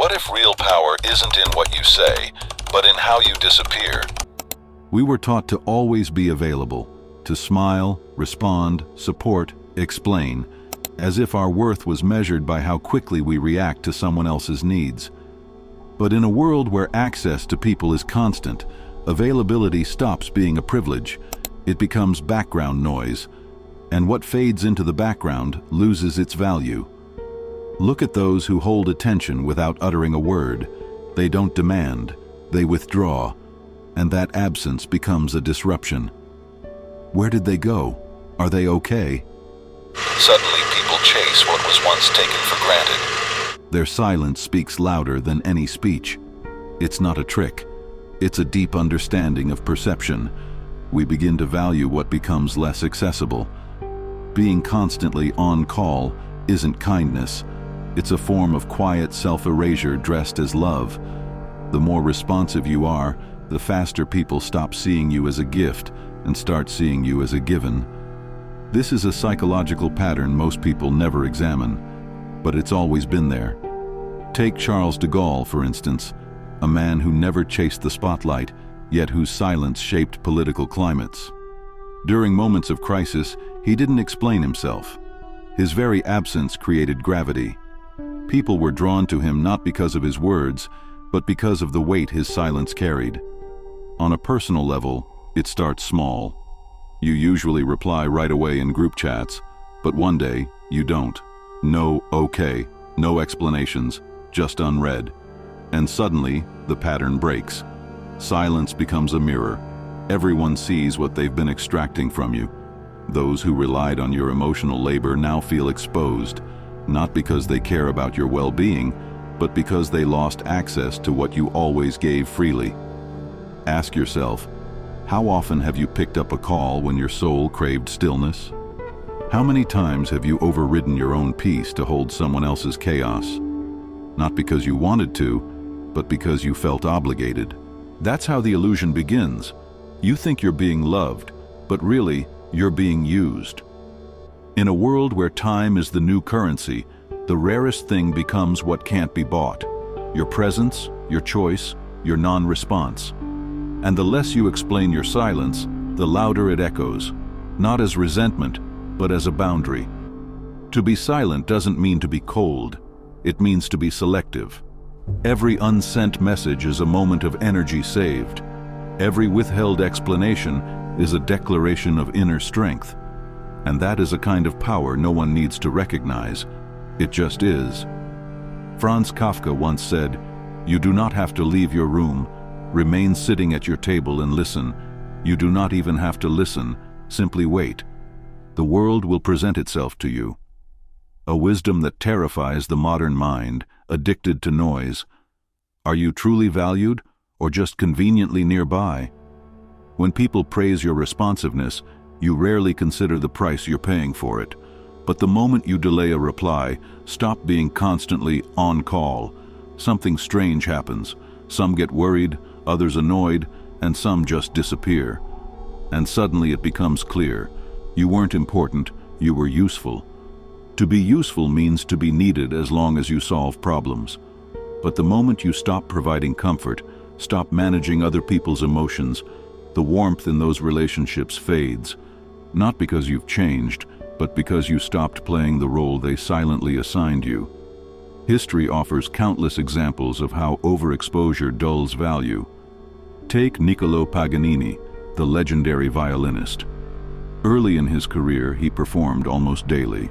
What if real power isn't in what you say, but in how you disappear? We were taught to always be available, to smile, respond, support, explain, as if our worth was measured by how quickly we react to someone else's needs. But in a world where access to people is constant, availability stops being a privilege. It becomes background noise, and what fades into the background loses its value. Look at those who hold attention without uttering a word. They don't demand, they withdraw, and that absence becomes a disruption. Where did they go? Are they okay? Suddenly people chase what was once taken for granted. Their silence speaks louder than any speech. It's not a trick. It's a deep understanding of perception. We begin to value what becomes less accessible. Being constantly on call isn't kindness. It's a form of quiet self-erasure dressed as love. The more responsive you are, the faster people stop seeing you as a gift and start seeing you as a given. This is a psychological pattern most people never examine, but it's always been there. Take Charles de Gaulle, for instance, a man who never chased the spotlight, yet whose silence shaped political climates. During moments of crisis, he didn't explain himself. His very absence created gravity. People were drawn to him not because of his words, but because of the weight his silence carried. On a personal level, it starts small. You usually reply right away in group chats, but one day you don't. No okay, no explanations, just unread. And suddenly, the pattern breaks. Silence becomes a mirror. Everyone sees what they've been extracting from you. Those who relied on your emotional labor now feel exposed, not because they care about your well-being, but because they lost access to what you always gave freely. Ask yourself, how often have you picked up a call when your soul craved stillness? How many times have you overridden your own peace to hold someone else's chaos? Not because you wanted to, but because you felt obligated. That's how the illusion begins. You think you're being loved, but really, you're being used. In a world where time is the new currency, the rarest thing becomes what can't be bought. Your presence, your choice, your non-response. And the less you explain your silence, the louder it echoes, not as resentment, but as a boundary. To be silent doesn't mean to be cold. It means to be selective. Every unsent message is a moment of energy saved. Every withheld explanation is a declaration of inner strength. And that is a kind of power no one needs to recognize. It just is. Franz Kafka once said, "You do not have to leave your room. Remain sitting at your table and listen. You do not even have to listen. Simply wait. The world will present itself to you." A wisdom that terrifies the modern mind, addicted to noise. Are you truly valued, or just conveniently nearby? When people praise your responsiveness, you rarely consider the price you're paying for it. But the moment you delay a reply, stop being constantly on call, something strange happens. Some get worried, others annoyed, and some just disappear. And suddenly it becomes clear. You weren't important, you were useful. To be useful means to be needed as long as you solve problems. But the moment you stop providing comfort, stop managing other people's emotions, the warmth in those relationships fades. Not because you've changed, but because you stopped playing the role they silently assigned you. History offers countless examples of how overexposure dulls value. Take Niccolò Paganini, the legendary violinist. Early in his career, he performed almost daily.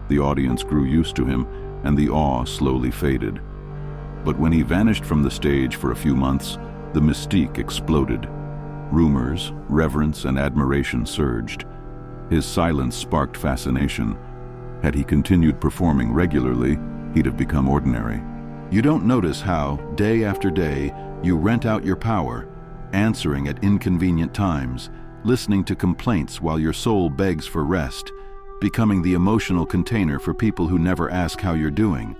The audience grew used to him, and the awe slowly faded. But when he vanished from the stage for a few months, the mystique exploded. Rumors, reverence, and admiration surged. His silence sparked fascination. Had he continued performing regularly, he'd have become ordinary. You don't notice how, day after day, you rent out your power, answering at inconvenient times, listening to complaints while your soul begs for rest, becoming the emotional container for people who never ask how you're doing.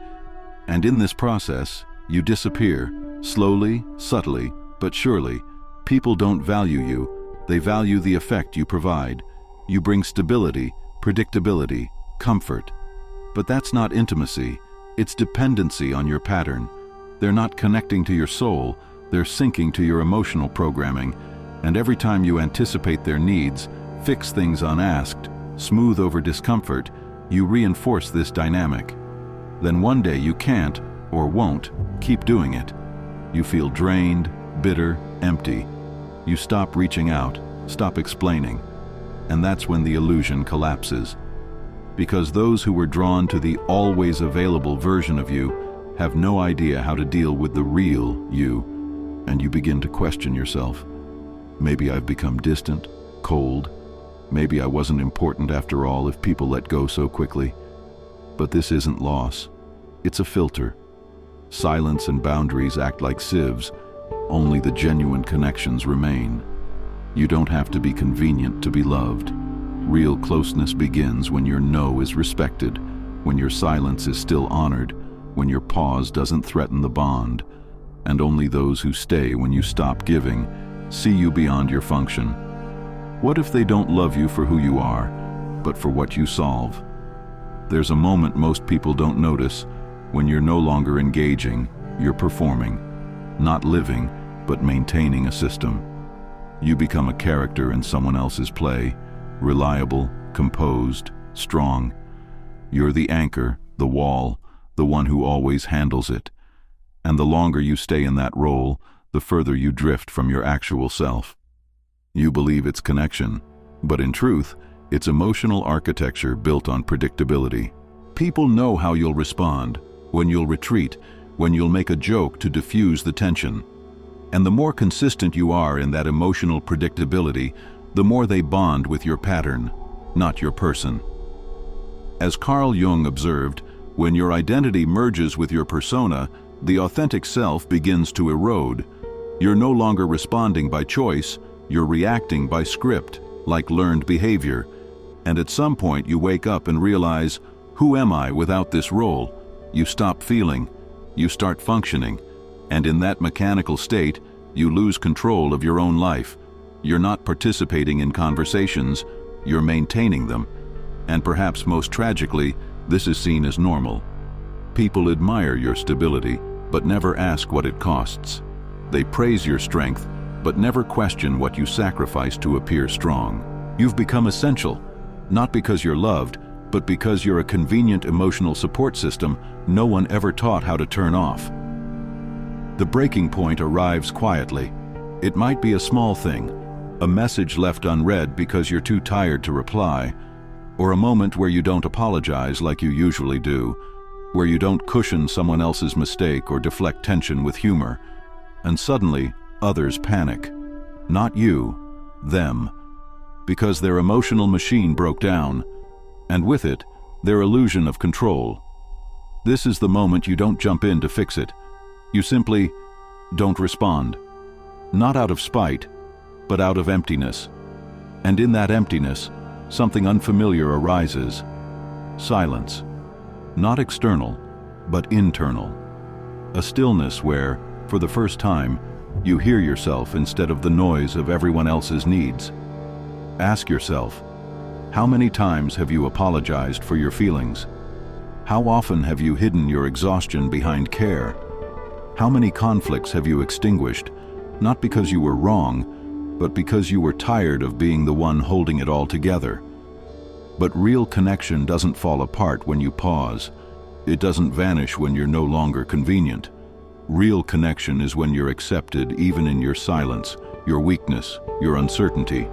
And in this process, you disappear, slowly, subtly, but surely. People don't value you, they value the effect you provide. You bring stability, predictability, comfort. But that's not intimacy, it's dependency on your pattern. They're not connecting to your soul, they're syncing to your emotional programming, and every time you anticipate their needs, fix things unasked, smooth over discomfort, you reinforce this dynamic. Then one day you can't, or won't, keep doing it. You feel drained, bitter, empty. You stop reaching out, stop explaining, and that's when the illusion collapses. Because those who were drawn to the always available version of you have no idea how to deal with the real you, and you begin to question yourself. Maybe I've become distant, cold. Maybe I wasn't important after all if people let go so quickly. But this isn't loss. It's a filter. Silence and boundaries act like sieves. Only the genuine connections remain. You don't have to be convenient to be loved. Real closeness begins when your no is respected, when your silence is still honored, when your pause doesn't threaten the bond, and only those who stay when you stop giving see you beyond your function. What if they don't love you for who you are, but for what you solve? There's a moment most people don't notice when you're no longer engaging, you're performing, not living, but maintaining a system. You become a character in someone else's play, reliable, composed, strong. You're the anchor, the wall, the one who always handles it. And the longer you stay in that role, the further you drift from your actual self. You believe it's connection, but in truth, it's emotional architecture built on predictability. People know how you'll respond, when you'll retreat, when you'll make a joke to diffuse the tension. And the more consistent you are in that emotional predictability, the more they bond with your pattern, not your person. As Carl Jung observed, when your identity merges with your persona, the authentic self begins to erode. You're no longer responding by choice, you're reacting by script, like learned behavior. And at some point you wake up and realize, who am I without this role? You stop feeling, you start functioning, and in that mechanical state, you lose control of your own life. You're not participating in conversations, you're maintaining them. And perhaps most tragically, this is seen as normal. People admire your stability, but never ask what it costs. They praise your strength, but never question what you sacrifice to appear strong. You've become essential, not because you're loved, but because you're a convenient emotional support system no one ever taught how to turn off. The breaking point arrives quietly. It might be a small thing, a message left unread because you're too tired to reply, or a moment where you don't apologize like you usually do, where you don't cushion someone else's mistake or deflect tension with humor. And suddenly, others panic. Not you, them. Because their emotional machine broke down, and with it, their illusion of control. This is the moment you don't jump in to fix it. You simply don't respond. Not out of spite, but out of emptiness. And in that emptiness, something unfamiliar arises. Silence. Not external, but internal. A stillness where, for the first time, you hear yourself instead of the noise of everyone else's needs. Ask yourself, how many times have you apologized for your feelings? How often have you hidden your exhaustion behind care? How many conflicts have you extinguished, not because you were wrong, but because you were tired of being the one holding it all together? But real connection doesn't fall apart when you pause. It doesn't vanish when you're no longer convenient. Real connection is when you're accepted even in your silence, your weakness, your uncertainty.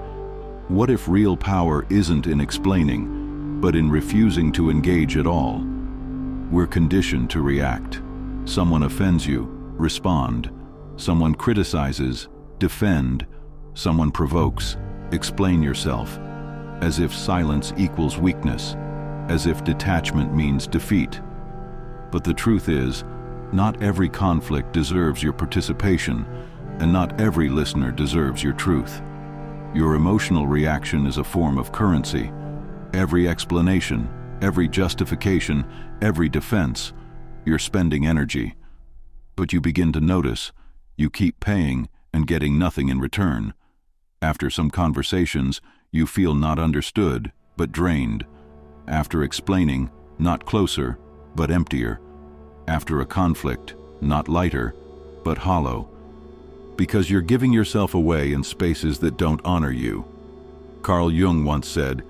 What if real power isn't in explaining, but in refusing to engage at all? We're conditioned to react. Someone offends you, respond. Someone criticizes, defend. Someone provokes, explain yourself. As if silence equals weakness, as if detachment means defeat. But the truth is, not every conflict deserves your participation, and not every listener deserves your truth. Your emotional reaction is a form of currency. Every explanation, every justification, every defense, you're spending energy. But you begin to notice, you keep paying and getting nothing in return. After some conversations, you feel not understood, but drained. After explaining, not closer, but emptier. After a conflict, not lighter, but hollow. Because you're giving yourself away in spaces that don't honor you. Carl Jung once said,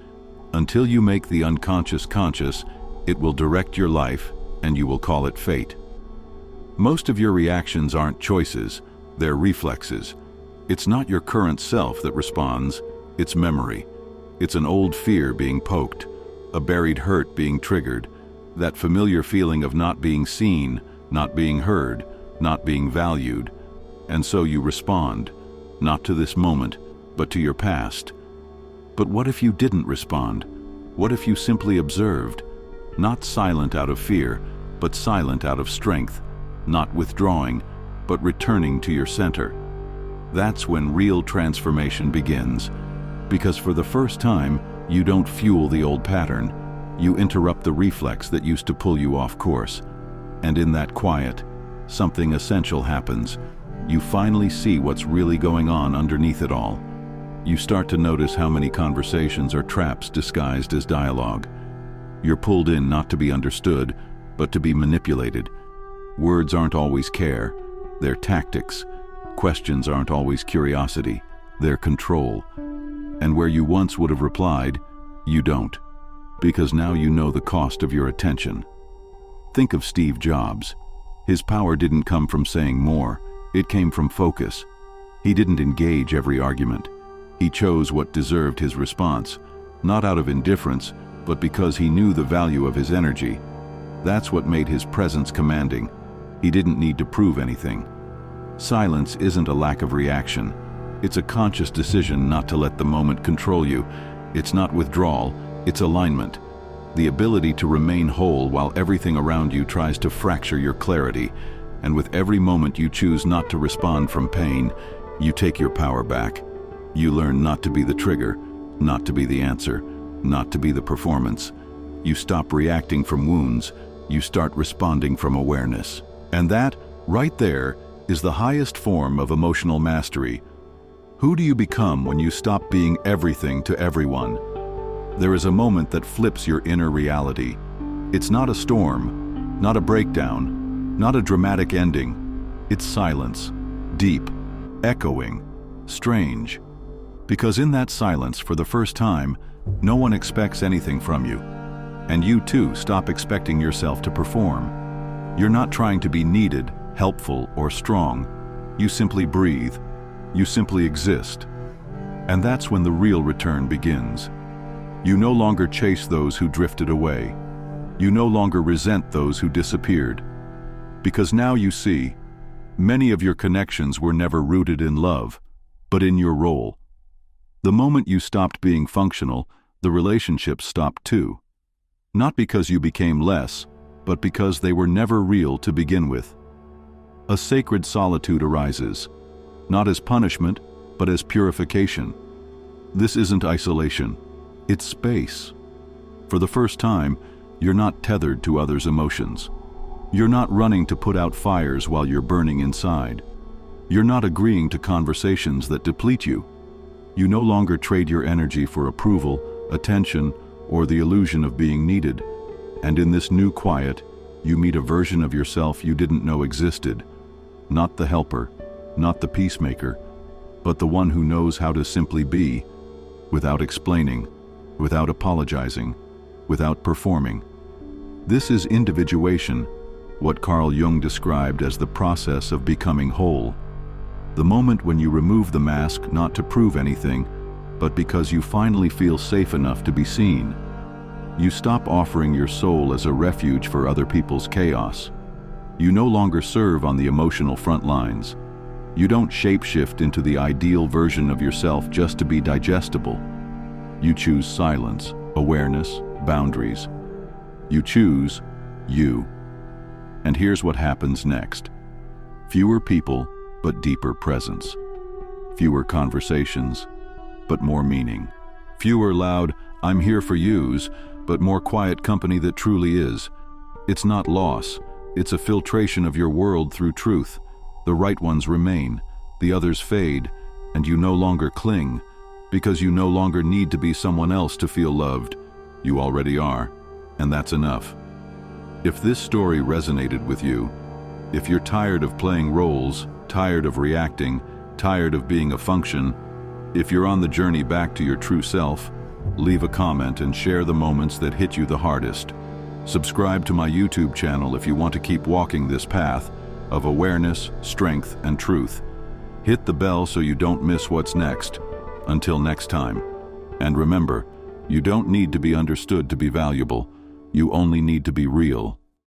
"Until you make the unconscious conscious, it will direct your life, and you will call it fate." Most of your reactions aren't choices, they're reflexes. It's not your current self that responds, it's memory. It's an old fear being poked, a buried hurt being triggered, that familiar feeling of not being seen, not being heard, not being valued. And so you respond, not to this moment, but to your past. But what if you didn't respond? What if you simply observed? Not silent out of fear, but silent out of strength. Not withdrawing, but returning to your center. That's when real transformation begins. Because for the first time, you don't fuel the old pattern. You interrupt the reflex that used to pull you off course. And in that quiet, something essential happens. You finally see what's really going on underneath it all. You start to notice how many conversations are traps disguised as dialogue. You're pulled in not to be understood, but to be manipulated. Words aren't always care, they're tactics. Questions aren't always curiosity, they're control. And where you once would have replied, you don't. Because now you know the cost of your attention. Think of Steve Jobs. His power didn't come from saying more, it came from focus. He didn't engage every argument. He chose what deserved his response, not out of indifference, but because he knew the value of his energy. That's what made his presence commanding. He didn't need to prove anything. Silence isn't a lack of reaction. It's a conscious decision not to let the moment control you. It's not withdrawal, it's alignment. The ability to remain whole while everything around you tries to fracture your clarity. And with every moment you choose not to respond from pain, you take your power back. You learn not to be the trigger, not to be the answer, not to be the performance. You stop reacting from wounds, you start responding from awareness. And that, right there, is the highest form of emotional mastery. Who do you become when you stop being everything to everyone? There is a moment that flips your inner reality. It's not a storm, not a breakdown, not a dramatic ending. It's silence, deep, echoing, strange. Because in that silence, for the first time, no one expects anything from you. And you too stop expecting yourself to perform. You're not trying to be needed, helpful, or strong. You simply breathe. You simply exist. And that's when the real return begins. You no longer chase those who drifted away. You no longer resent those who disappeared. Because now you see, many of your connections were never rooted in love, but in your role. The moment you stopped being functional, the relationships stopped too. Not because you became less, but because they were never real to begin with. A sacred solitude arises, not as punishment, but as purification. This isn't isolation, it's space. For the first time, you're not tethered to others' emotions. You're not running to put out fires while you're burning inside. You're not agreeing to conversations that deplete you. You no longer trade your energy for approval, attention, or the illusion of being needed. And in this new quiet, you meet a version of yourself you didn't know existed. Not the helper, not the peacemaker, but the one who knows how to simply be, without explaining, without apologizing, without performing. This is individuation, what Carl Jung described as the process of becoming whole. The moment when you remove the mask not to prove anything, but because you finally feel safe enough to be seen. You stop offering your soul as a refuge for other people's chaos. You no longer serve on the emotional front lines. You don't shapeshift into the ideal version of yourself just to be digestible. You choose silence, awareness, boundaries. You choose you. And here's what happens next. Fewer people, but deeper presence. Fewer conversations, but more meaning. Fewer loud, "I'm here for yous," but more quiet company that truly is. It's not loss, it's a filtration of your world through truth. The right ones remain, the others fade, and you no longer cling, because you no longer need to be someone else to feel loved. You already are, and that's enough. If this story resonated with you, If you're tired of playing roles, tired of reacting, tired of being a function, if you're on the journey back to your true self, leave a comment and share the moments that hit you the hardest. Subscribe to my YouTube channel if you want to keep walking this path of awareness, strength, and truth. Hit the bell so you don't miss what's next. Until next time. And remember, you don't need to be understood to be valuable. You only need to be real.